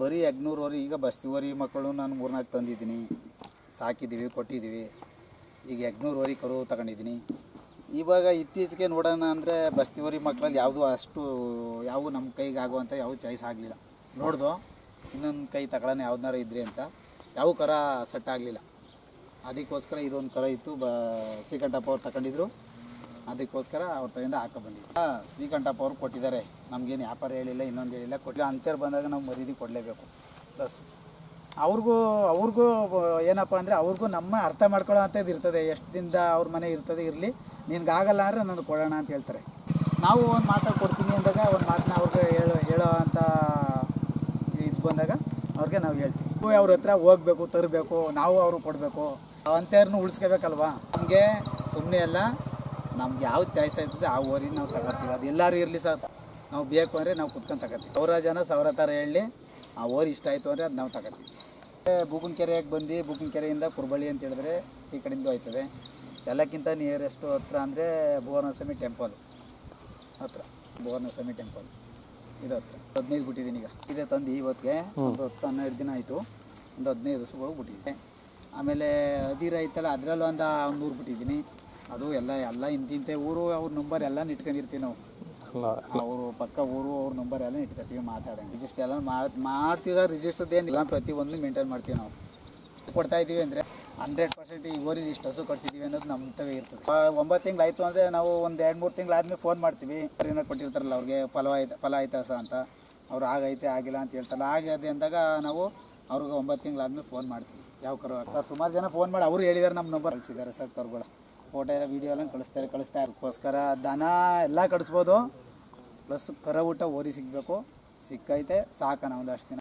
ಬರೀ 800 ವರೆ. ಈಗ ಬಸ್ತಿವರಿ ಮಕ್ಕಳು ನಾನು 3-4 ತಂದಿದ್ದೀನಿ, ಸಾಕಿದ್ದೀವಿ, ಕೊಟ್ಟಿದ್ದೀವಿ. ಈಗ 800 ವರೆ ಕರು ತಗೊಂಡಿದ್ದೀನಿ. ಇವಾಗ ಇತ್ತೀಚೆಗೆ ನೋಡೋಣ ಅಂದರೆ ಬಸ್ತಿವರಿ ಮಕ್ಕಳಲ್ಲಿ ಯಾವುದು ಅಷ್ಟು ಯಾವ ನಮ್ಮ ಕೈಗೆ ಆಗುವಂಥ ಯಾವ ಚಾಯ್ಸ್ ಆಗಲಿಲ್ಲ. ನೋಡ್ದು ಇನ್ನೊಂದು ಕೈ ತಗೊಳ್ಳೋಣ ಯಾವ್ದಾರು ಇದ್ರಿ ಅಂತ, ಯಾವ ಕರ ಸೆಟ್ ಆಗಲಿಲ್ಲ. ಅದಕ್ಕೋಸ್ಕರ ಇದೊಂದು ಕರ ಇತ್ತು, ಶ್ರೀಕಂಠಪ್ಪ ಅವ್ರು ತಗೊಂಡಿದ್ರು. ಅದಕ್ಕೋಸ್ಕರ ಅವ್ರ ತಗೊಂಡು ಬಂದಿದ್ವಿ. ಶ್ರೀಕಂಠಪ್ಪ ಅವ್ರು ಕೊಟ್ಟಿದ್ದಾರೆ, ನಮಗೇನು ವ್ಯಾಪಾರ ಹೇಳಿಲ್ಲ, ಇನ್ನೊಂದು ಹೇಳಿಲ್ಲ. ಕೊಟ್ಟು ಅಂತೇಳಿ ಬಂದಾಗ ನಾವು ಮರ್ಯಾದೆ ಕೊಡಲೇಬೇಕು. ಪ್ಲಸ್ ಅವ್ರಿಗೂ ಏನಪ್ಪ ಅಂದರೆ ಅವ್ರಿಗೂ ನಮ್ಮ ಅರ್ಥ ಮಾಡ್ಕೊಳ್ಳೋ ಅಂಥದ್ದು ಇರ್ತದೆ. ಎಷ್ಟು ದಿನದ ಅವ್ರ ಮನೆ ಇರ್ತದೆ, ಇರಲಿ, ನಿನ್ಗಾಗಲ್ಲ ಅಂದರೆ ನನಗೆ ಕೊಡೋಣ ಅಂತ ಹೇಳ್ತಾರೆ. ನಾವು ಒಂದು ಮಾತಾಡಿ ಕೊಡ್ತೀನಿ ಅಂದಾಗ ಒಂದು ಮಾತನ್ನ ಅವ್ರಿಗೆ ಹೇಳೋ ಅಂಥ ಇದು ಬಂದಾಗ ಅವ್ರಿಗೆ ನಾವು ಹೇಳ್ತೀವಿ. ಅವ್ರ ಹತ್ರ ಹೋಗ್ಬೇಕು, ತರಬೇಕು, ನಾವು ಅವರು ಕೊಡಬೇಕು, ಅಂಥವ್ರನ್ನೂ ಉಳಿಸ್ಕೋಬೇಕಲ್ವ. ನಮಗೆ ಸುಮ್ಮನೆ ಎಲ್ಲ ನಮ್ಗೆ ಯಾವ ಚಾಯ್ಸ್ ಆಯ್ತದೆ ಆ ಓರಿ ನಾವು ತಗೋತೀವಿ. ಅದು ಎಲ್ಲರೂ ಇರಲಿ ಸರ್, ನಾವು ಬೇಕು ಅಂದರೆ ನಾವು ಕುತ್ಕೊಂಡು ತಗೋತೀವಿ. 1000 ಜನ 1000 ಥರ ಹೇಳಿ ಆ ಓರಿ ಇಷ್ಟ ಆಯಿತು ಅಂದರೆ ಅದು ನಾವು ತಗೋತೀವಿ. ಬೂಕನಕೆರೆಗೆ ಬಂದು ಬೂಕನಕೆರೆಯಿಂದ ಕುರ್ಬಳ್ಳಿ ಅಂತ ಹೇಳಿದ್ರೆ ಈ ಕಡೆಯಿಂದ ಹೋಯ್ತದೆ. ಎಲ್ಲಕ್ಕಿಂತ ನಿಯರೆಸ್ಟು ಹತ್ರ ಅಂದರೆ ಭುವನಸ್ವಾಮಿ ಟೆಂಪಲ್ ಹತ್ರ. ಭುವನಸ್ವಾಮಿ ಟೆಂಪಲ್ ಇದು ಹತ್ರ 15 ಬಿಟ್ಟಿದ್ದೀನಿ. ಈಗ ಇದೇ ತಂದು ಇವತ್ತಿಗೆ ಒಂದು 10-12 ದಿನ ಆಯಿತು. ಒಂದು 15 ಹಸುಗಳು ಬಿಟ್ಟಿದ್ದೆ. ಆಮೇಲೆ ಅದಿರ ಐತಲ್ಲ, ಅದರಲ್ಲೂ ಒಂದು 100 ಬಿಟ್ಟಿದ್ದೀನಿ. ಅದು ಎಲ್ಲ ಇಂತಿಂತೆ ಊರು ಅವ್ರ ನಂಬರ್ ಎಲ್ಲ ಇಟ್ಕೊಂಡಿರ್ತೀವಿ ನಾವು. ಅವರು ಪಕ್ಕ ಊರು ಅವ್ರ ನಂಬರ್ ಎಲ್ಲ ಇಟ್ಕೊತೀವಿ, ಮಾತಾಡೋಂಗೆ. ರಿಜಿಸ್ಟರ್ ಎಲ್ಲ ಮಾಡ್ತೀವಿ ಸರ್. ರಿಜಿಸ್ಟರ್ದು ಏನಿಲ್ಲ, ಪ್ರತಿಯೊಂದು ಮೇಂಟೈನ್ ಮಾಡ್ತೀವಿ ನಾವು. ಕೊಡ್ತಾಯಿದ್ದೀವಿ ಅಂದರೆ 100% ಈ ಊರಿಗೆ ಇಷ್ಟು ಹಸು ಕಟ್ಸಿದ್ದೀವಿ ಅನ್ನೋದು ನಮ್ಮ ತವೇ ಇರ್ತದೆ. 9 ತಿಂಗಳು ಆಯಿತು ಅಂದರೆ ನಾವು ಒಂದು 2-3 ತಿಂಗಳು ಆದಮೇಲೆ ಫೋನ್ ಮಾಡ್ತೀವಿ. ಏನೋ ಕೊಟ್ಟಿರ್ತಾರಲ್ಲ ಅವ್ರಿಗೆ ಫಲ ಆಯ್ತು ಹಸ ಅಂತ, ಅವ್ರು ಆಗೈತೆ ಆಗಿಲ್ಲ ಅಂತ ಹೇಳ್ತಾರಲ್ಲ. ಆಗಿದೆ ಅಂದಾಗ ನಾವು ಅವ್ರಿಗೆ 9 ತಿಂಗಳು ಆದಮೇಲೆ ಫೋನ್ ಮಾಡ್ತೀವಿ. ಯಾವ ಕರು ಸರ್, ಸುಮಾರು ಜನ ಫೋನ್ ಮಾಡಿ ಅವರು ಹೇಳಿದ್ದಾರೆ, ನಮ್ಮ ನಂಬರ್ ಕಳಿಸಿದ್ದಾರೆ ಸರ್. ಕರುಗಳ ಫೋಟೋ ಎಲ್ಲ ವೀಡಿಯೋ ಎಲ್ಲ ಕಳಿಸ್ತಾ ಅದಕ್ಕೋಸ್ಕರ ದನ ಎಲ್ಲ ಕಳಿಸ್ಬೋದು. ಪ್ಲಸ್ ಕರ ಊಟ ಓರಿ ಸಿಗಬೇಕು, ಸಿಕ್ಕೈತೆ ಸಾಕು ನಾವು ಒಂದು ಅಷ್ಟು ದಿನ.